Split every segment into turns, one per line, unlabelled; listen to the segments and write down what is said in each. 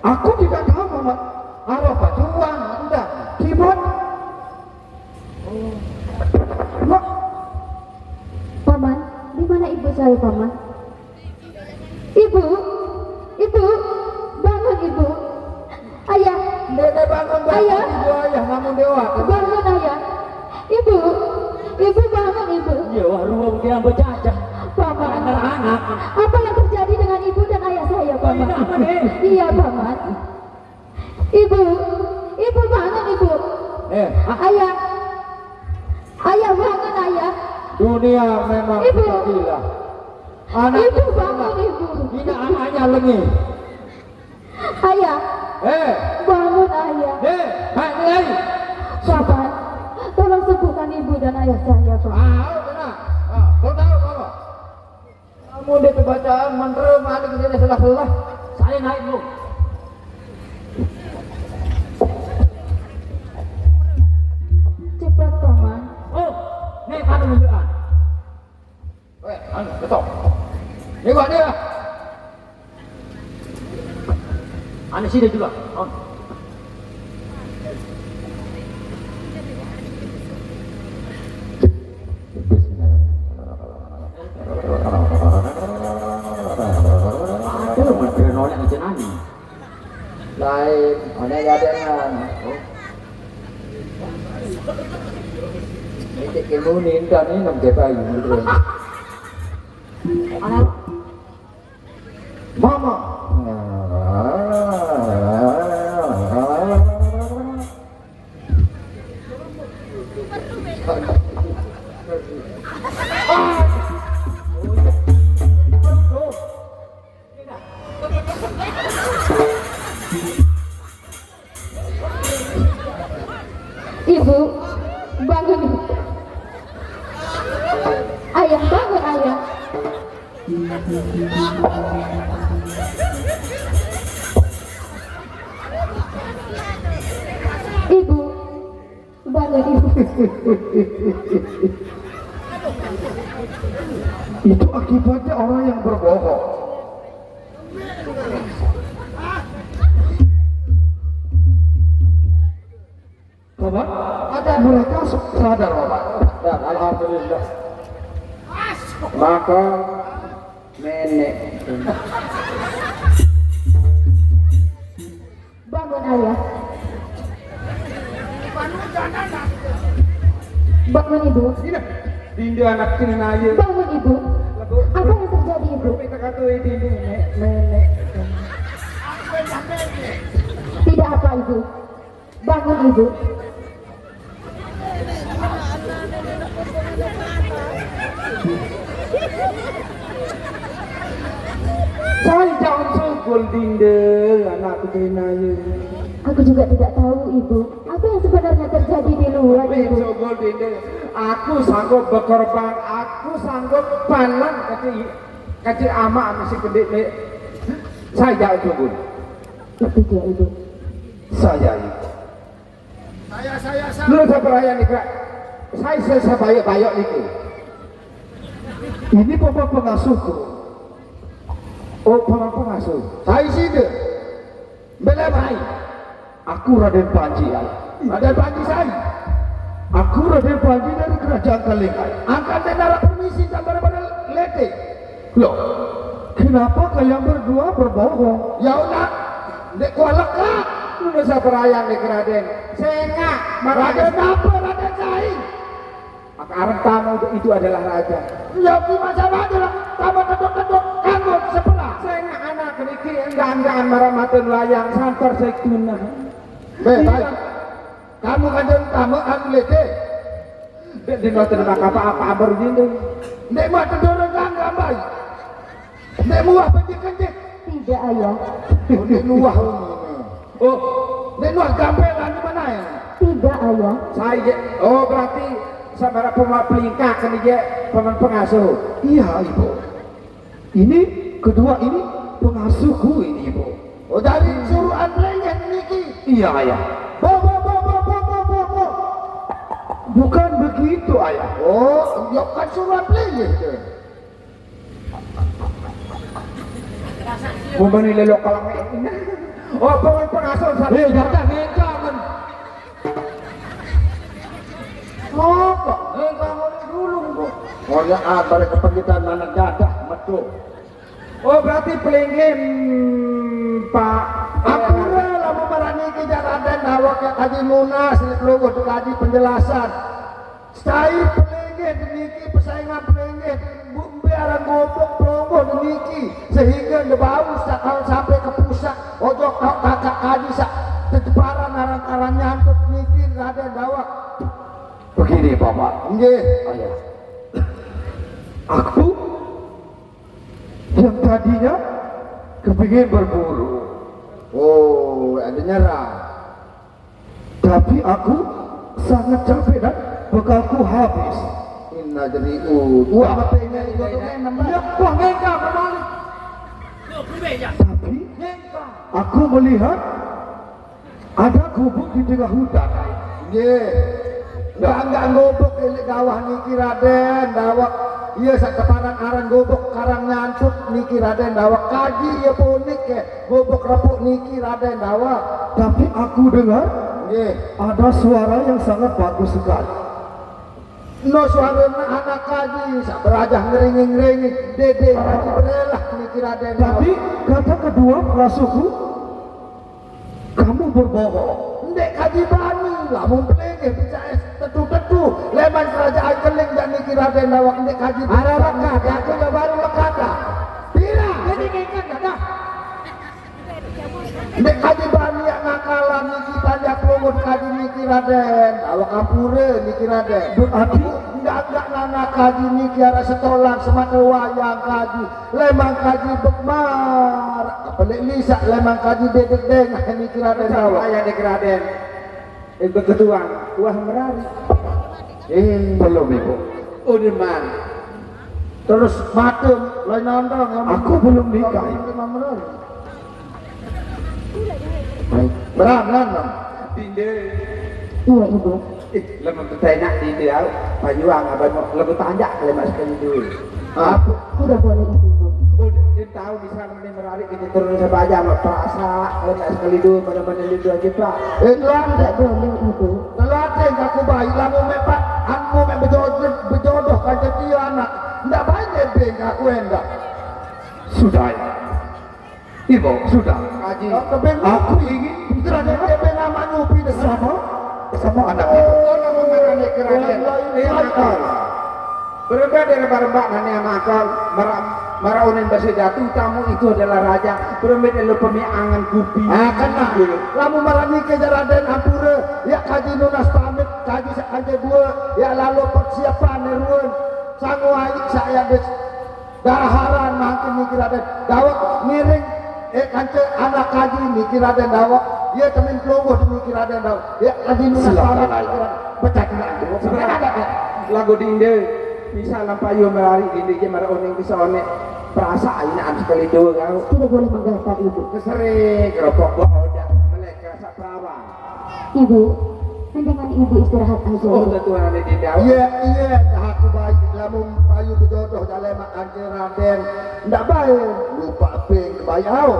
Aku tidak tahu mama. Apa tuan? Enggak. Keyboard. Mak.
Paman, di mana ibu saya, Paman? Ibu, ibu, bangun ibu. Ayah,
Nenek bangun
ayah,
ibu ayah namun dewa.
bangun ayah. Ibu, ibu bangun ibu.
Ya ruang dia bercacah.
Paman,
Anak-anak.
apa yang terjadi dengan ibu dan ayah saya, Paman? Iya, Paman. Ibu, ibu bangun ibu. Ayah, ayah bangun ayah.
Dunia memang
Ibu.
gila. Anak
Ibu bangun ibu.
ini anaknya lengi.
Ayah, bangun ayah.
Hai.
Paman, tolong sembuhkan ibu dan ayah saya, Paman.
Benar. Kau tahu apa? Kamu dia kebacaan mantra malik ini salah-salah.
Saya naik dulu.
Cepat, Paman.
Oh, nih pada menunjukkan.
Betul. Ni buat dia.
Anak sini juga. Oh. Aduh, nolak macam mana?
Lain, ada gadengan. Ini cek kemunin dan ini nam cepai gitu.
Anak
Mama.
Ibu, bangun ibu. Ayah, bangun ayah. Ibu, bangun ibu.
Itu akibatnya orang yang berbohong. Bapak, ada mereka sadar Bapak. Dan alhamdulillah. Maka nenek
Bangun ayah. Bangun ibu.
Dinda anak kecil aja.
Bangun ibu. Apa yang terjadi ibu?
Kita kata ini nenek.
Tidak apa ibu. Bangun ibu.
Saya jangan sukul Dinda anak kecil aja.
Aku juga tidak tahu ibu. Apa yang sebenarnya terjadi di luar ibu?
Sukul Dinda. Aku sanggup berkorban. Aku sanggup palang kecil amak masih gede nih. Saya jangan sukul.
Itu dia ibu.
Saya itu. Lu saya perayaan nih kak. Saya bayok itu. Ini bapak pengasuhku. Oh bapak pengasuh. Saya sini. Bela baik. Aku Raden Panji. Raden Panji saya. Aku Raden Panji dari kerajaan Kalingai. Angkatan darat permisi sampai pada lete. Loh, kenapa kalian berdua berbohong? Ya udah, dek kualek kak. Lu bisa perayaan nih Raden. Senga, Raden apa Raden Kai? Akarang tamu itu adalah raja. Ya gimana raja lah, tamu kedok-kedok kamu sebelah. Senga anak kediki enggak marah-matan layang santar sekuna. Baik. Kamu kan kamu aku lete. Dek di terima apa baru ini. Dek mau terdorong enggak baik. Dek muah penjik-penjik.
Tidak ayah.
Dek muah. Oh, dek muah gampelan di mana ya?
Tidak ayah.
Saya, oh berarti sama pelingkah kan dia pengasuh. Iya ibu. Ini kedua ini pengasuhku ini ibu. Oh dari suruh Andrenya Niki. Iya ayah. Bo. Bukan begitu ayah. Oh, ya kan suruh Andrenya. Mau bani lelok kalang ini. Oh, pengasuh satu.
Jangan ngengkang.
Oh, kok ngengkang dulu kok. Oh ya, balik kepergian anak dadah, betul. Oh, berarti pelingin Pak. Aku lah mau berani kejar Raden awak yang kaji munas, logo tu kaji penjelasan. Stay pelingin demikian persaingan pelingin. Biaran gobok logo demikian sehingga ngebau kalau sampai ke pusat. Ojo kau kakak kaji sak teteparan arang-arang nyantut mikir Raden awak. Begini Bapak. Nggih. Ayah. Aku yang tadinya kepingin berburu. Oh, ada nyerah. Tapi aku sangat capek dan bekalku habis. Inna jadi apa pengen itu namanya? Wah, ngengkang kembali. Tapi aku melihat ada gubuk di tengah hutan. Nggih. Enggak gobok ini gawah niki Raden, dawak. Iya sakeparan aran gobok karang nyantut niki Raden dawak kaji ya punik ke gobok repuk niki Raden dawak. Tapi aku dengar ada suara yang sangat bagus sekali. No suara anak kaji sak berajah ngering-ngering dede kaji berelah niki Raden dawak. Tapi kata kedua pengasuhku kamu berbohong. Ndek kaji bani lamun pelenge bicara tetu-tetu leman kerajaan keling dan niki Raden dawak ndek kaji ada lekat aku udah baru lekat bila jadi ngengkang dah ndek kaji bani yang ngakalan niki banyak lumut kaji niki Raden dawak ampure niki Raden berarti enggak nana kaji niki arah setolak semata wayang kaji lemang kaji bekmar pelik lisak lemang kaji dedek-deng niki Raden dawak ayah niki Raden itu ketuang tuah merari belum ibu udah man terus matem lain nondong aku belum nikah berangan dinde
Iya ibu.
lemah bertanya dinde aku pajuang abang lebih tanjak lemah sekali dulu
Udah boleh ibu.
udah dia tahu di sana ini menarik ini turun saja mak perasa lemah sekali dulu mana-mana itu aja pak itu
Tidak boleh ibu.
kalau ada yang aku baik lamu mepak aku mek berjodoh kan jadi anak ndak banyak beng aku enggak sudah ya ibu sudah kaji aku ingin putra dia beng nama nupi sama anak itu nama merane keraden akal berbeda dari barang nani akal maraunin basi jatuh tamu itu adalah raja berbeda dari pemiangan gupi kan lamu marani kejar Raden ampura ya kaji nunas pamit kaji kaji dua ya lalu persiapan neruan sangu aik saya des daharan makin mikir Raden dawak miring kance anak kaji mikir Raden dawak ya temen kelompok mikir Raden dawak ya kaji nunas pamit pecah lagu dinde bisa lampayu melari dinde je mara oning bisa onek perasaan ini sekali dua kau
Tidak boleh menggatal ibu.
kesering keropok udah melek rasa perawan
Ibu, mendingan ibu istirahat aja.
oh tentu ada di dalam iya aku baik lamun payu berjodoh dalam makan Raden ndak baik lupa ping bayau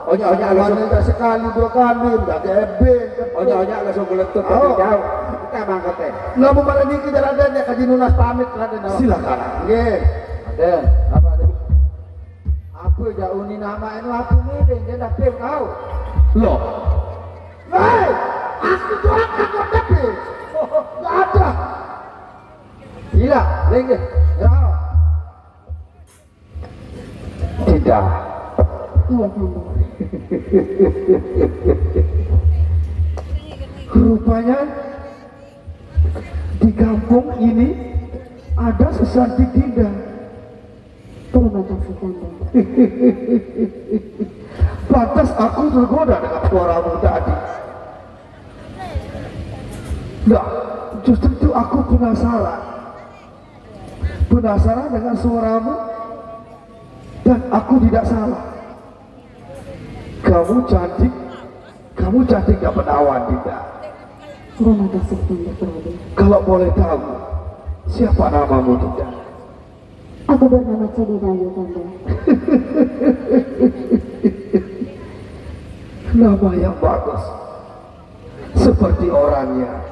onya langsung sekali dua kali ndak gebeng onya langsung beletut dari jauh kita bangkat teh lamun marani ke Raden ya kaji nunas pamit Raden silakan nggih Raden apa ada apa jauh ni nama itu aku miring dia dah ping kau loh hei aku doang aku tapi nggak ada gila lagi ya tidak
Iya kanda.
rupanya di kampung ini ada sesantik dinda.
Terima kasih kanda.
Pantas aku tergoda dengan suaramu tadi. Nah, justru itu aku penasaran. Penasaran dengan suaramu dan aku tidak salah. Kamu cantik gak penawan tidak?
Terima kasih kanda Prabu.
Kalau boleh tahu, siapa namamu tidak?
Aku bernama Cedidayu kanda.
Nama yang bagus, seperti orangnya.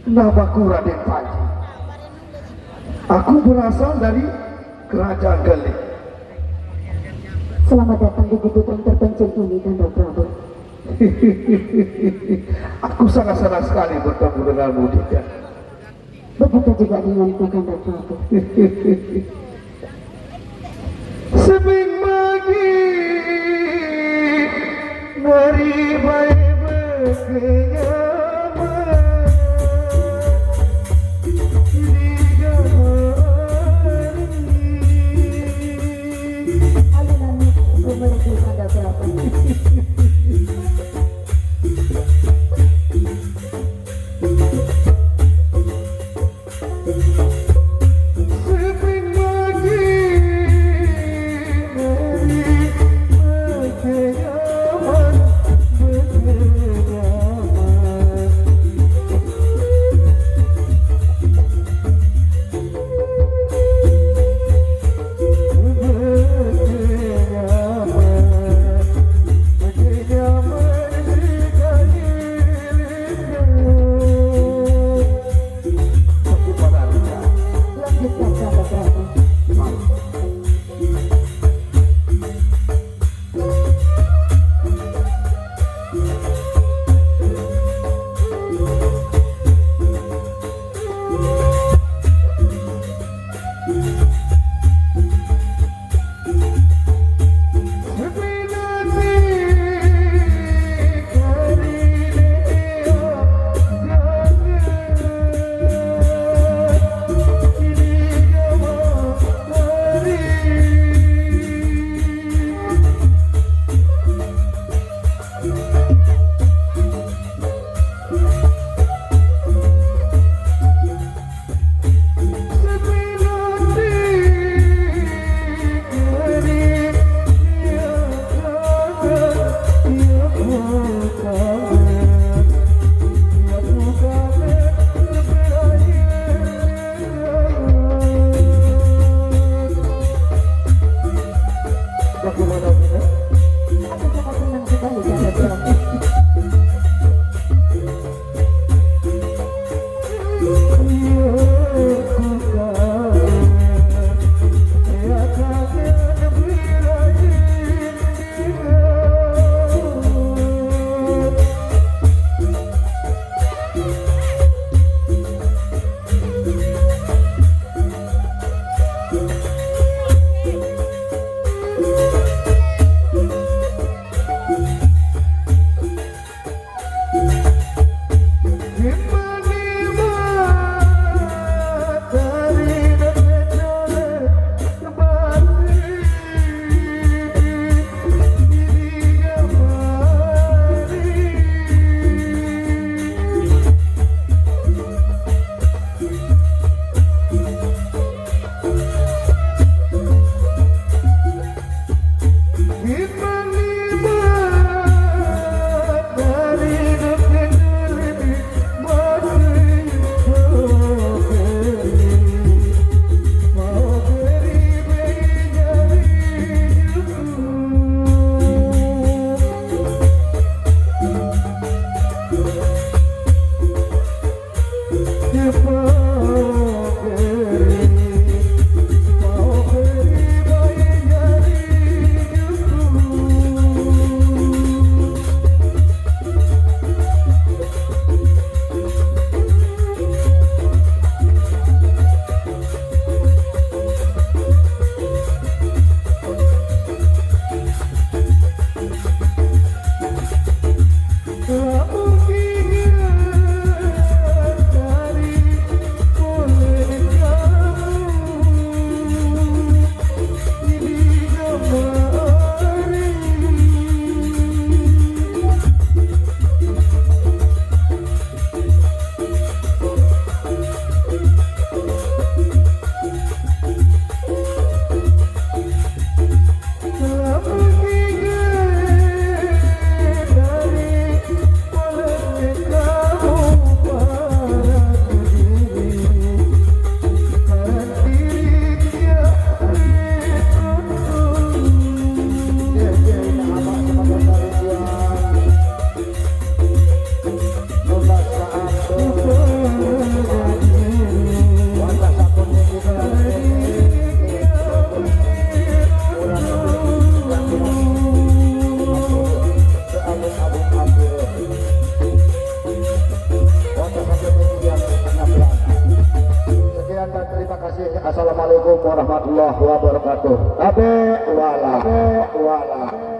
Namaku Raden Panji. Aku berasal dari Kerajaan Gelik.
Selamat datang di gubuk yang terpencil ini, Kanda Prabu.
Aku sangat senang sekali bertemu denganmu, Dinda.
Begitu juga denganku, Kanda Prabu.
Seping pagi mari baik berkenyaman di gambar ini.
Alun-alun aku menuju Kanda Prabu.
Seping pagi mari berkenyaman
Lanjutkan, Kanda Prabu. Bagaimana, Dinda? Aku sangat senang sekali, Kanda Prabu.
ucapkan terima kasih. Assalamualaikum warahmatullahi wabarakatuh. Abe wala.